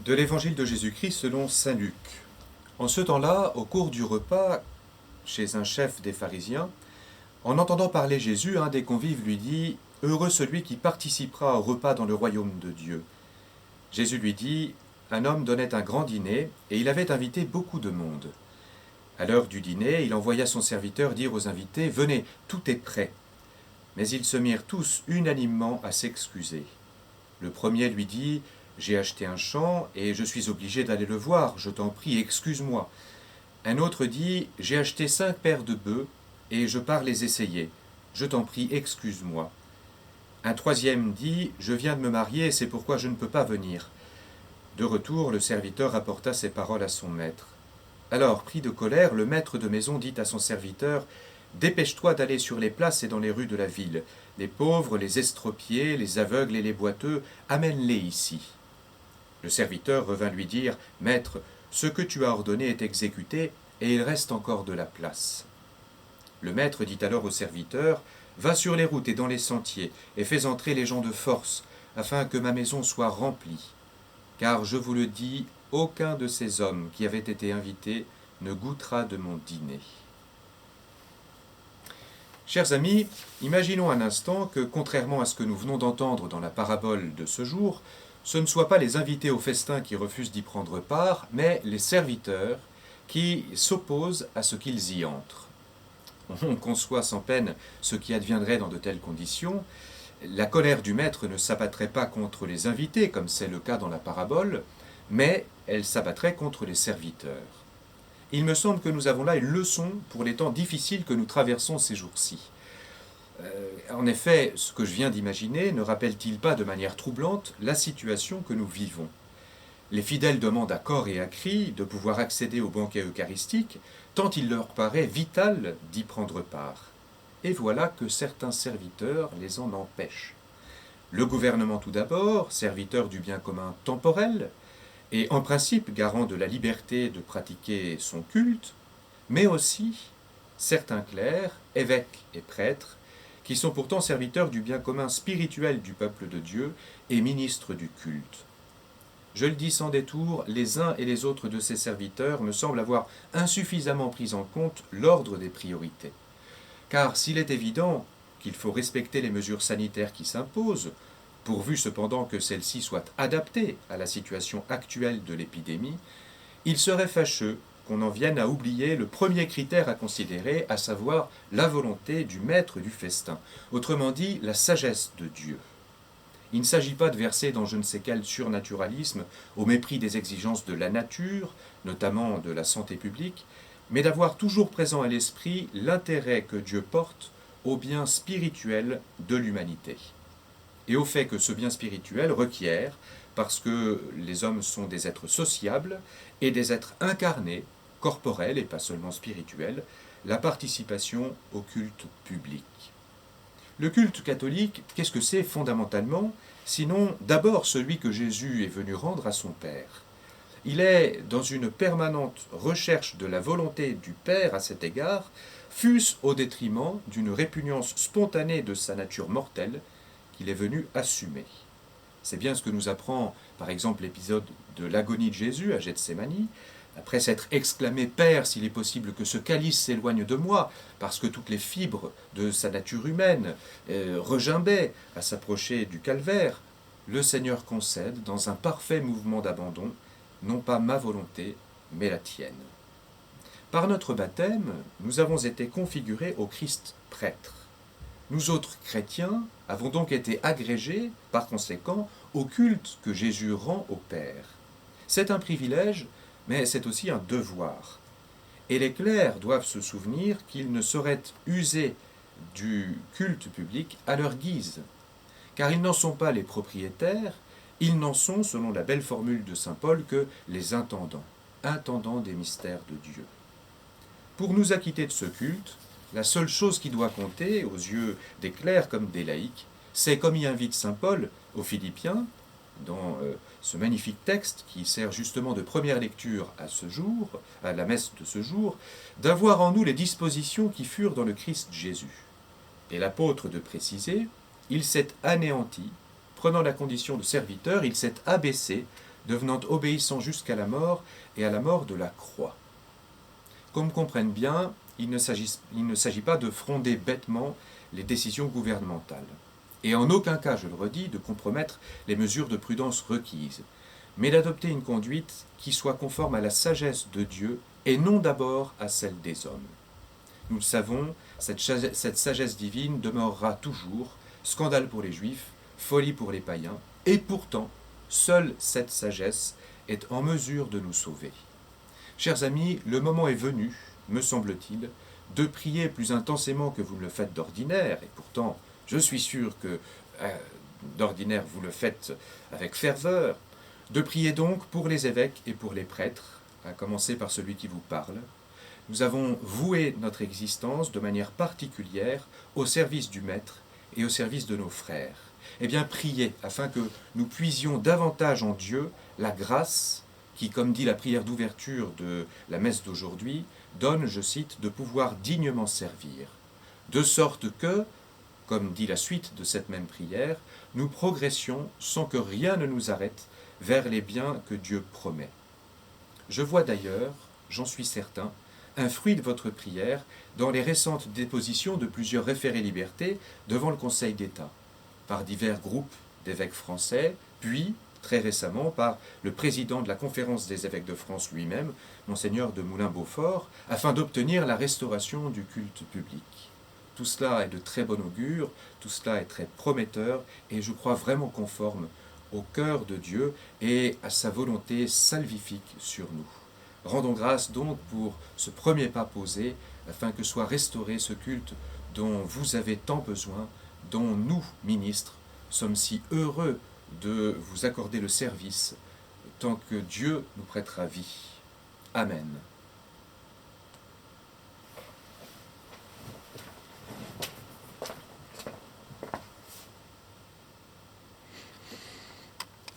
De l'Évangile de Jésus-Christ selon saint Luc. En ce temps-là, au cours du repas, chez un chef des pharisiens, en entendant parler Jésus, un des convives lui dit « Heureux celui qui participera au repas dans le royaume de Dieu ». Jésus lui dit « Un homme donnait un grand dîner, et il avait invité beaucoup de monde. À l'heure du dîner, il envoya son serviteur dire aux invités « Venez, tout est prêt ». Mais ils se mirent tous unanimement à s'excuser. Le premier lui dit « J'ai acheté un champ et je suis obligé d'aller le voir, je t'en prie, excuse-moi. » Un autre dit « J'ai acheté 5 paires de bœufs et je pars les essayer, je t'en prie, excuse-moi. » Un troisième dit « Je viens de me marier et c'est pourquoi je ne peux pas venir. » De retour, le serviteur rapporta ces paroles à son maître. Alors, pris de colère, le maître de maison dit à son serviteur « Dépêche-toi d'aller sur les places et dans les rues de la ville. Les pauvres, les estropiés, les aveugles et les boiteux, amène-les ici. » Le serviteur revint lui dire « Maître, ce que tu as ordonné est exécuté, et il reste encore de la place. » Le maître dit alors au serviteur « Va sur les routes et dans les sentiers, et fais entrer les gens de force, afin que ma maison soit remplie. Car je vous le dis, aucun de ces hommes qui avaient été invités ne goûtera de mon dîner. » Chers amis, imaginons un instant que, contrairement à ce que nous venons d'entendre dans la parabole de ce jour, ce ne soient pas les invités au festin qui refusent d'y prendre part, mais les serviteurs qui s'opposent à ce qu'ils y entrent. On conçoit sans peine ce qui adviendrait dans de telles conditions. La colère du maître ne s'abattrait pas contre les invités, comme c'est le cas dans la parabole, mais elle s'abattrait contre les serviteurs. Il me semble que nous avons là une leçon pour les temps difficiles que nous traversons ces jours-ci. En effet, ce que je viens d'imaginer ne rappelle-t-il pas de manière troublante la situation que nous vivons? Les fidèles demandent à corps et à cri de pouvoir accéder au banquet eucharistique, tant il leur paraît vital d'y prendre part. Et voilà que certains serviteurs les en empêchent. Le gouvernement tout d'abord, serviteur du bien commun temporel, et en principe garant de la liberté de pratiquer son culte, mais aussi certains clercs, évêques et prêtres, qui sont pourtant serviteurs du bien commun spirituel du peuple de Dieu et ministres du culte. Je le dis sans détour, les uns et les autres de ces serviteurs me semblent avoir insuffisamment pris en compte l'ordre des priorités. Car s'il est évident qu'il faut respecter les mesures sanitaires qui s'imposent, pourvu cependant que celles-ci soient adaptées à la situation actuelle de l'épidémie, il serait fâcheux qu'on en vienne à oublier le premier critère à considérer, à savoir la volonté du maître du festin, autrement dit la sagesse de Dieu. Il ne s'agit pas de verser dans je ne sais quel surnaturalisme au mépris des exigences de la nature, notamment de la santé publique, mais d'avoir toujours présent à l'esprit l'intérêt que Dieu porte au bien spirituel de l'humanité. Et au fait que ce bien spirituel requiert, parce que les hommes sont des êtres sociables et des êtres incarnés, corporels et pas seulement spirituels, la participation au culte public. Le culte catholique, qu'est-ce que c'est fondamentalement, sinon d'abord celui que Jésus est venu rendre à son Père. Il est dans une permanente recherche de la volonté du Père à cet égard, fût-ce au détriment d'une répugnance spontanée de sa nature mortelle qu'il est venu assumer. C'est bien ce que nous apprend par exemple l'épisode de l'agonie de Jésus à Gethsémani. Après s'être exclamé « Père, s'il est possible que ce calice s'éloigne de moi », parce que toutes les fibres de sa nature humaine regimbaient à s'approcher du calvaire, le Seigneur concède, dans un parfait mouvement d'abandon, non pas ma volonté, mais la tienne. Par notre baptême, nous avons été configurés au Christ prêtre. Nous autres chrétiens avons donc été agrégés, par conséquent, au culte que Jésus rend au Père. C'est un privilège, mais c'est aussi un devoir. Et les clercs doivent se souvenir qu'ils ne sauraient user du culte public à leur guise, car ils n'en sont pas les propriétaires, ils n'en sont, selon la belle formule de saint Paul, que les intendants des mystères de Dieu. Pour nous acquitter de ce culte, la seule chose qui doit compter, aux yeux des clercs comme des laïcs, c'est, comme y invite saint Paul aux Philippiens, dans ce magnifique texte qui sert justement de première lecture à ce jour, à la messe de ce jour, d'avoir en nous les dispositions qui furent dans le Christ Jésus. Et l'apôtre de préciser, il s'est anéanti, prenant la condition de serviteur, il s'est abaissé devenant obéissant jusqu'à la mort et à la mort de la croix. Qu'on me comprenne bien, il ne s'agit pas de fronder bêtement les décisions gouvernementales. Et en aucun cas, je le redis, de compromettre les mesures de prudence requises, mais d'adopter une conduite qui soit conforme à la sagesse de Dieu et non d'abord à celle des hommes. Nous le savons, cette sagesse divine demeurera toujours, scandale pour les Juifs, folie pour les païens, et pourtant, seule cette sagesse est en mesure de nous sauver. Chers amis, le moment est venu, me semble-t-il, de prier plus intensément que vous ne le faites d'ordinaire, et pourtant, je suis sûr que d'ordinaire vous le faites avec ferveur, de prier donc pour les évêques et pour les prêtres, à commencer par celui qui vous parle. Nous avons voué notre existence de manière particulière au service du Maître et au service de nos frères. Eh bien, priez afin que nous puisions davantage en Dieu la grâce qui, comme dit la prière d'ouverture de la messe d'aujourd'hui, donne, je cite, de pouvoir dignement servir. De sorte que, comme dit la suite de cette même prière, nous progressions sans que rien ne nous arrête vers les biens que Dieu promet. Je vois d'ailleurs, j'en suis certain, un fruit de votre prière dans les récentes dépositions de plusieurs référés liberté devant le Conseil d'État, par divers groupes d'évêques français, puis, très récemment, par le président de la Conférence des évêques de France lui-même, Monseigneur de Moulin-Beaufort, afin d'obtenir la restauration du culte public. Tout cela est de très bon augure, tout cela est très prometteur, et je crois vraiment conforme au cœur de Dieu et à sa volonté salvifique sur nous. Rendons grâce donc pour ce premier pas posé, afin que soit restauré ce culte dont vous avez tant besoin, dont nous, ministres, sommes si heureux de vous accorder le service, tant que Dieu nous prêtera vie. Amen.